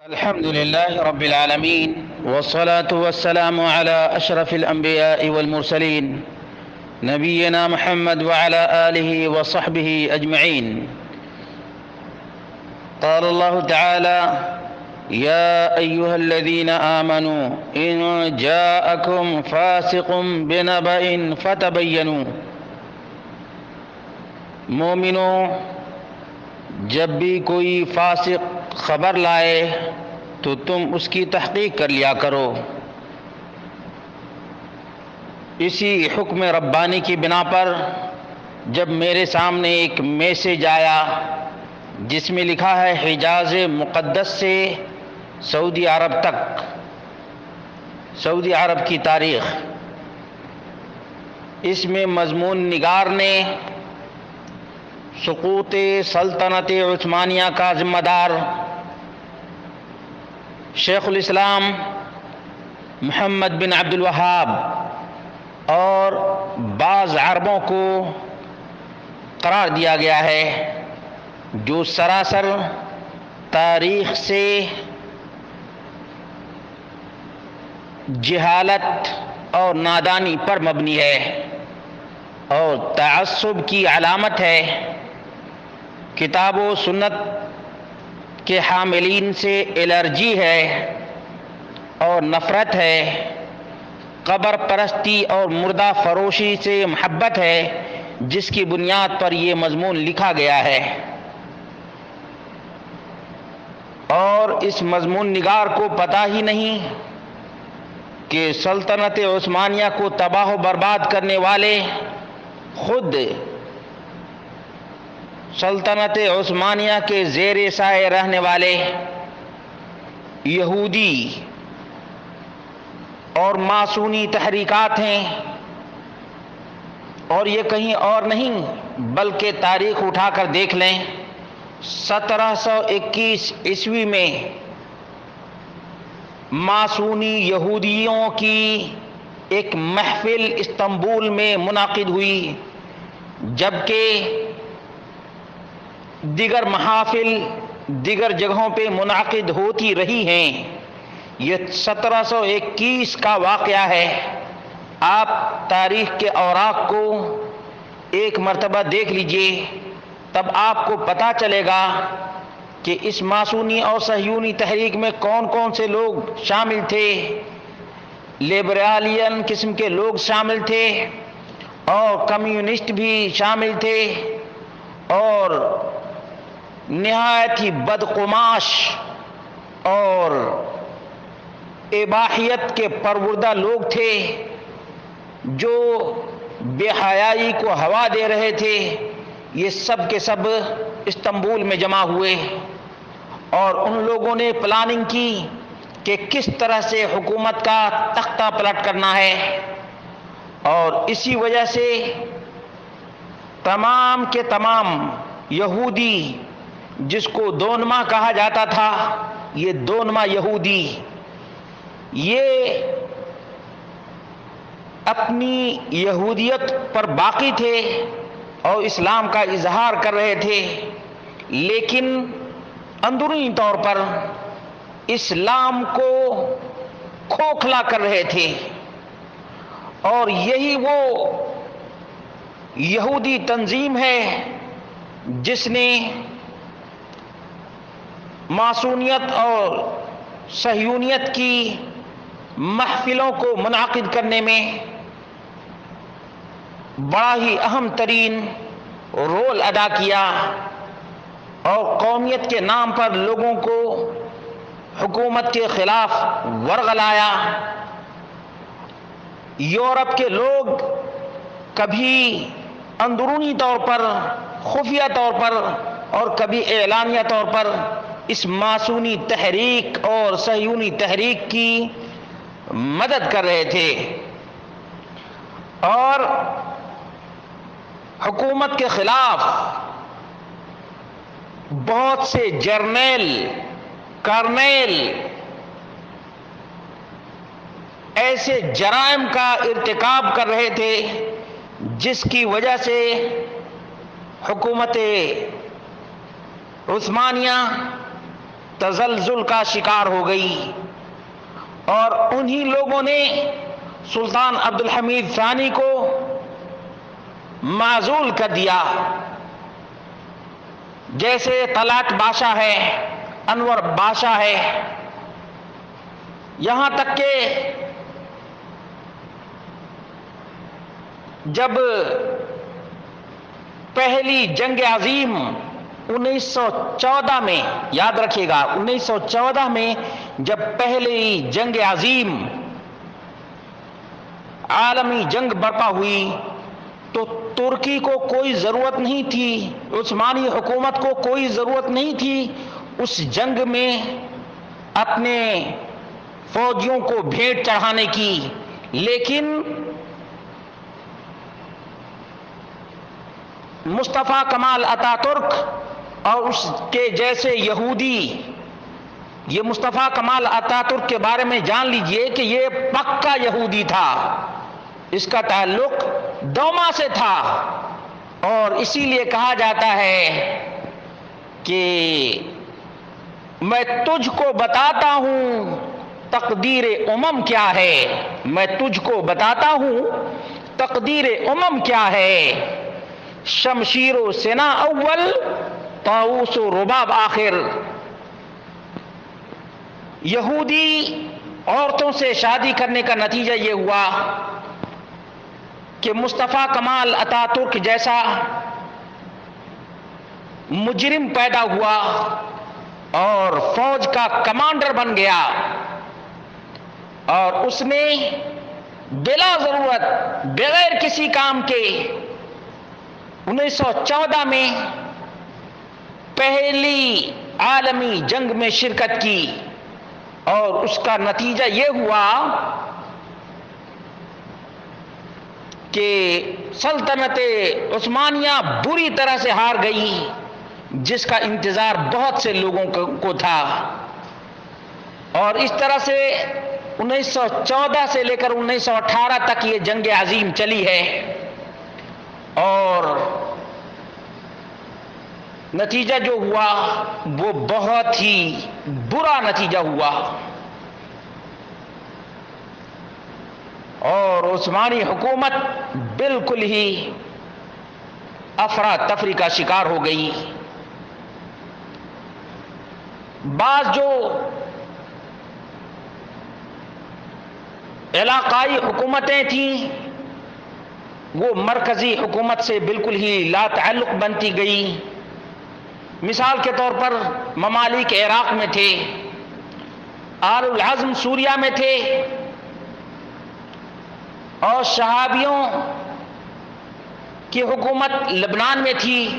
الحمد لله رب العالمين والصلاة والسلام على أشرف الأنبياء والمرسلين نبينا محمد وعلى آله وصحبه أجمعين. قال الله تعالى: يا أيها الذين آمنوا إن جاءكم فاسق بنبأ فتبينوا. مومنوں، جب بھی کوئی فاسق خبر لائے تو تم اس کی تحقیق کر لیا کرو. اسی حکم ربانی کی بنا پر جب میرے سامنے ایک میسج آیا جس میں لکھا ہے حجاز مقدس سے سعودی عرب تک، سعودی عرب کی تاریخ، اس میں مضمون نگار نے سقوط سلطنت عثمانیہ کا ذمہ دار شیخ الاسلام محمد بن عبد الوہاب اور بعض عربوں کو قرار دیا گیا ہے جو سراسر تاریخ سے جہالت اور نادانی پر مبنی ہے اور تعصب کی علامت ہے. کتاب و سنت کے حاملین سے الرجی ہے اور نفرت ہے، قبر پرستی اور مردہ فروشی سے محبت ہے، جس کی بنیاد پر یہ مضمون لکھا گیا ہے. اور اس مضمون نگار کو پتہ ہی نہیں کہ سلطنت عثمانیہ کو تباہ و برباد کرنے والے خود سلطنت عثمانیہ کے زیر سایہ رہنے والے یہودی اور ماسونی تحریکات ہیں. اور یہ کہیں اور نہیں بلکہ تاریخ اٹھا کر دیکھ لیں. 1721 عیسوی میں ماسونی یہودیوں کی ایک محفل استنبول میں منعقد ہوئی، جبکہ دیگر محافل دیگر جگہوں پہ منعقد ہوتی رہی ہیں. یہ 1721 کا واقعہ ہے. آپ تاریخ کے اوراق کو ایک مرتبہ دیکھ لیجئے، تب آپ کو پتہ چلے گا کہ اس ماسونی اور صہیونی تحریک میں کون کون سے لوگ شامل تھے. لیبرالین قسم کے لوگ شامل تھے اور کمیونسٹ بھی شامل تھے اور نہایت ہی بدقماش اور اباحیت کے پروردہ لوگ تھے جو بے حیائی کو ہوا دے رہے تھے. یہ سب کے سب استنبول میں جمع ہوئے اور ان لوگوں نے پلاننگ کی کہ کس طرح سے حکومت کا تختہ پلٹ کرنا ہے. اور اسی وجہ سے تمام کے تمام یہودی، جس کو دونما کہا جاتا تھا، یہ دونما یہودی یہ اپنی یہودیت پر باقی تھے اور اسلام کا اظہار کر رہے تھے، لیکن اندرونی طور پر اسلام کو کھوکھلا کر رہے تھے. اور یہی وہ یہودی تنظیم ہے جس نے ماسونیت اور صہیونیت کی محفلوں کو منعقد کرنے میں بڑا ہی اہم ترین رول ادا کیا اور قومیت کے نام پر لوگوں کو حکومت کے خلاف ورغلایا. یورپ کے لوگ کبھی اندرونی طور پر، خفیہ طور پر اور کبھی اعلانیہ طور پر اس ماسونی تحریک اور صہیونی تحریک کی مدد کر رہے تھے اور حکومت کے خلاف بہت سے جرنیل، کرنیل ایسے جرائم کا ارتکاب کر رہے تھے جس کی وجہ سے حکومت عثمانیہ تزلزل کا شکار ہو گئی، اور انہی لوگوں نے سلطان عبد الحمید ثانی کو معزول کر دیا، جیسے طلعت بادشاہ ہے، انور بادشاہ ہے، یہاں تک کہ جب پہلی جنگ عظیم 1914 میں، یاد رکھیے گا 1914 میں جب پہلی جنگ عظیم عالمی جنگ برپا ہوئی تو ترکی کو کوئی ضرورت نہیں تھی، عثمانی حکومت کو کوئی ضرورت نہیں تھی اس جنگ میں اپنے فوجیوں کو بھیٹ چڑھانے کی، لیکن مصطفیٰ کمال اتا ترک اور اس کے جیسے یہودی، یہ مصطفیٰ کمال اتا ترک کے بارے میں جان لیجئے کہ یہ پکا یہودی تھا، اس کا تعلق دوما سے تھا، اور اسی لیے کہا جاتا ہے کہ میں تجھ کو بتاتا ہوں تقدیر امم کیا ہے، میں تجھ کو بتاتا ہوں تقدیر امم کیا ہے، شمشیر و سنا اول طاؤس و رباب آخر۔ یہودی عورتوں سے شادی کرنے کا نتیجہ یہ ہوا کہ مصطفیٰ کمال اتا ترک جیسا مجرم پیدا ہوا اور فوج کا کمانڈر بن گیا، اور اس نے بلا ضرورت بغیر کسی کام کے 1914 میں پہلی عالمی جنگ میں شرکت کی، اور اس کا نتیجہ یہ ہوا کہ سلطنت عثمانیہ بری طرح سے ہار گئی، جس کا انتظار بہت سے لوگوں کو تھا، اور اس طرح سے 1914 سے لے کر 1918 تک یہ جنگ عظیم چلی ہے، اور نتیجہ جو ہوا وہ بہت ہی برا نتیجہ ہوا، اور عثمانی حکومت بالکل ہی افراتفری کا شکار ہو گئی۔ بعض جو علاقائی حکومتیں تھیں وہ مرکزی حکومت سے بالکل ہی لا تعلق بنتی گئی، مثال کے طور پر ممالک عراق میں تھے، آل العزم سوریہ میں تھے، اور شہابیوں کی حکومت لبنان میں تھی،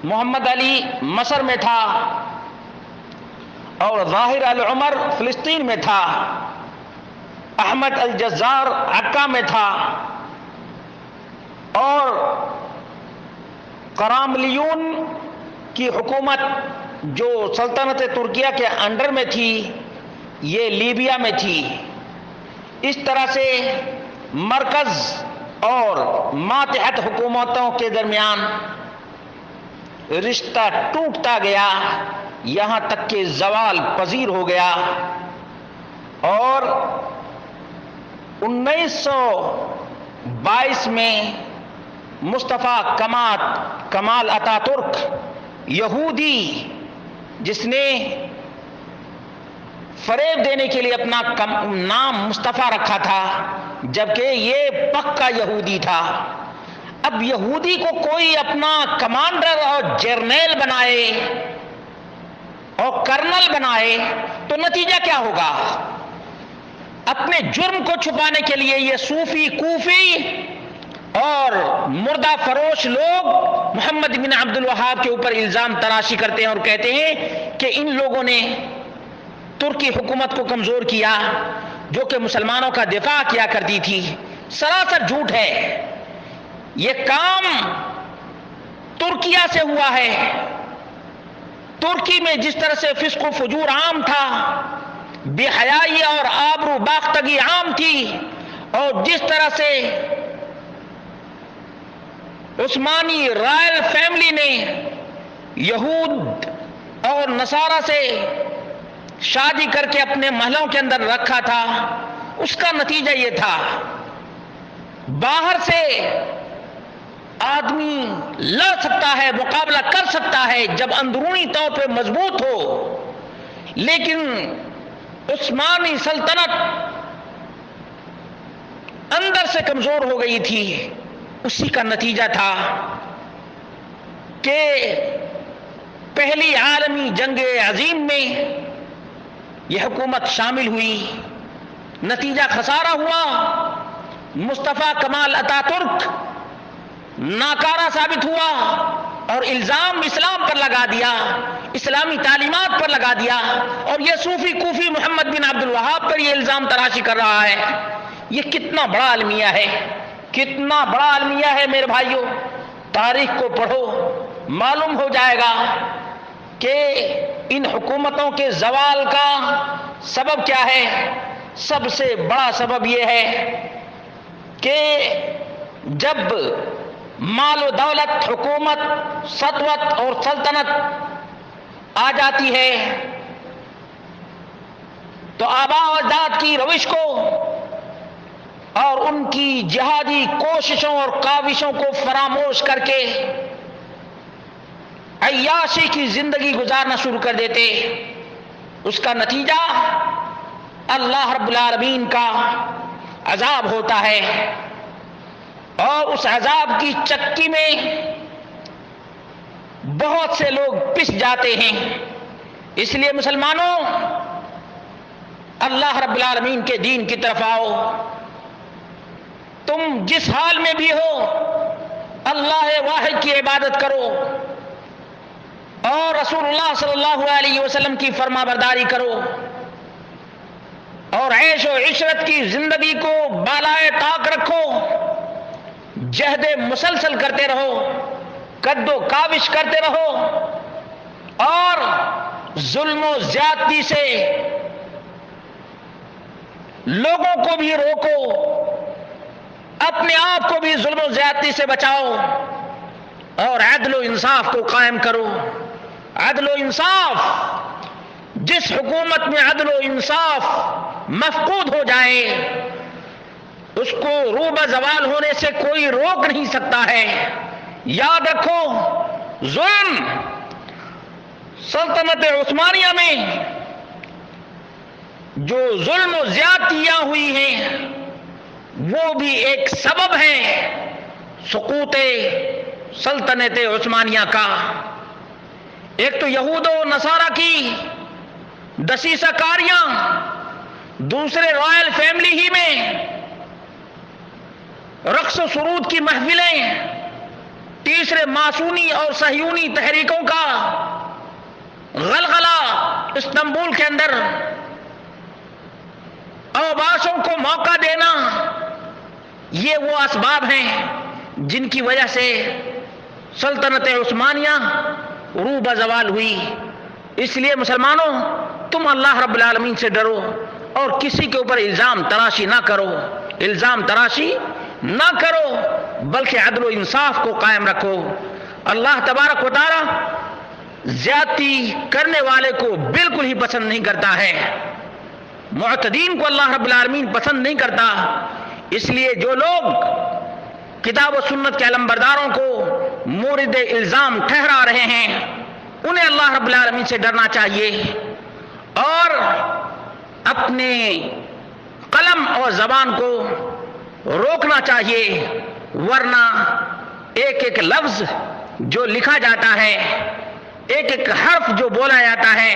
محمد علی مصر میں تھا، اور ظاہر العمر فلسطین میں تھا، احمد الجزار عکا میں تھا، اور قراملیون کی حکومت جو سلطنت ترکیہ کے انڈر میں تھی یہ لیبیا میں تھی۔ اس طرح سے مرکز اور ماتحت حکومتوں کے درمیان رشتہ ٹوٹتا گیا، یہاں تک کہ زوال پذیر ہو گیا، اور 1922 میں مصطفیٰ کمال اتا ترک یہودی جس نے فریب دینے کے لیے اپنا نام مصطفیٰ رکھا تھا جبکہ یہ پکا یہودی تھا، اب یہودی کو کوئی اپنا کمانڈر اور جرنیل بنائے اور کرنل بنائے تو نتیجہ کیا ہوگا؟ اپنے جرم کو چھپانے کے لیے یہ صوفی کوفی اور مردہ فروش لوگ محمد بن عبد الوہاب کے اوپر الزام تراشی کرتے ہیں اور کہتے ہیں کہ ان لوگوں نے ترکی حکومت کو کمزور کیا جو کہ مسلمانوں کا دفاع کیا کرتی تھی۔ سراسر جھوٹ ہے، یہ کام ترکیہ سے ہوا ہے۔ ترکی میں جس طرح سے فسق و فجور عام تھا، بے حیائی اور آبرو باختگی عام تھی، اور جس طرح سے عثمانی رائل فیملی نے یہود اور نصارہ سے شادی کر کے اپنے محلوں کے اندر رکھا تھا، اس کا نتیجہ یہ تھا، باہر سے آدمی لڑ سکتا ہے، مقابلہ کر سکتا ہے جب اندرونی طور پہ مضبوط ہو، لیکن عثمانی سلطنت اندر سے کمزور ہو گئی تھی۔ اسی کا نتیجہ تھا کہ پہلی عالمی جنگ عظیم میں یہ حکومت شامل ہوئی، نتیجہ خسارہ ہوا، مصطفیٰ کمال اتاترک ناکارہ ثابت ہوا اور الزام اسلام پر لگا دیا، اسلامی تعلیمات پر لگا دیا، اور یہ صوفی کوفی محمد بن عبد الوہاب پر یہ الزام تراشی کر رہا ہے۔ یہ کتنا بڑا المیہ ہے، کتنا بڑا المیہ ہے میرے بھائیوں۔ تاریخ کو پڑھو، معلوم ہو جائے گا کہ ان حکومتوں کے زوال کا سبب کیا ہے۔ سب سے بڑا سبب یہ ہے کہ جب مال و دولت، حکومت، سطوت اور سلطنت آ جاتی ہے تو آباء و اجداد کی روش کو اور ان کی جہادی کوششوں اور کاوشوں کو فراموش کر کے عیاشی کی زندگی گزارنا شروع کر دیتے۔ اس کا نتیجہ اللہ رب العالمین کا عذاب ہوتا ہے، اور اس عذاب کی چکی میں بہت سے لوگ پس جاتے ہیں۔ اس لیے مسلمانوں، اللہ رب العالمین کے دین کی طرف آؤ۔ تم جس حال میں بھی ہو اللہ واحد کی عبادت کرو اور رسول اللہ صلی اللہ علیہ وسلم کی فرما برداری کرو، اور عیش و عشرت کی زندگی کو بالائے طاق رکھو، جہد مسلسل کرتے رہو، قد و کاوش کرتے رہو، اور ظلم و زیادتی سے لوگوں کو بھی روکو، اپنے آپ کو بھی ظلم و زیادتی سے بچاؤ، اور عدل و انصاف کو قائم کرو۔ عدل و انصاف، جس حکومت میں عدل و انصاف مفقود ہو جائے اس کو روبہ زوال ہونے سے کوئی روک نہیں سکتا ہے۔ یاد رکھو، ظلم سلطنت عثمانیہ میں جو ظلم و زیادتیاں ہوئی ہیں وہ بھی ایک سبب ہے سقوط سلطنت عثمانیہ کا۔ ایک تو یہود و نصارہ کی دسیسہ کاریاں، دوسرے رائل فیملی ہی میں رقص و سرود کی محفلیں، تیسرے ماسونی اور صہیونی تحریکوں کا غلغلہ استنبول کے اندر، اوباشوں کو موقع دینا، یہ وہ اسباب ہیں جن کی وجہ سے سلطنت عثمانیہ روبہ زوال ہوئی۔ اس لیے مسلمانوں، تم اللہ رب العالمین سے ڈرو اور کسی کے اوپر الزام تراشی نہ کرو، الزام تراشی نہ کرو، بلکہ عدل و انصاف کو قائم رکھو۔ اللہ تبارک و تعالی زیادتی کرنے والے کو بالکل ہی پسند نہیں کرتا ہے، معتدین کو اللہ رب العالمین پسند نہیں کرتا۔ اس لیے جو لوگ کتاب و سنت کے علمبرداروں کو مورد الزام ٹھہرا رہے ہیں انہیں اللہ رب العالمین سے ڈرنا چاہیے اور اپنے قلم اور زبان کو روکنا چاہیے، ورنہ ایک ایک لفظ جو لکھا جاتا ہے، ایک ایک حرف جو بولا جاتا ہے،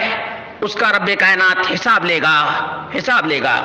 اس کا رب کائنات حساب لے گا۔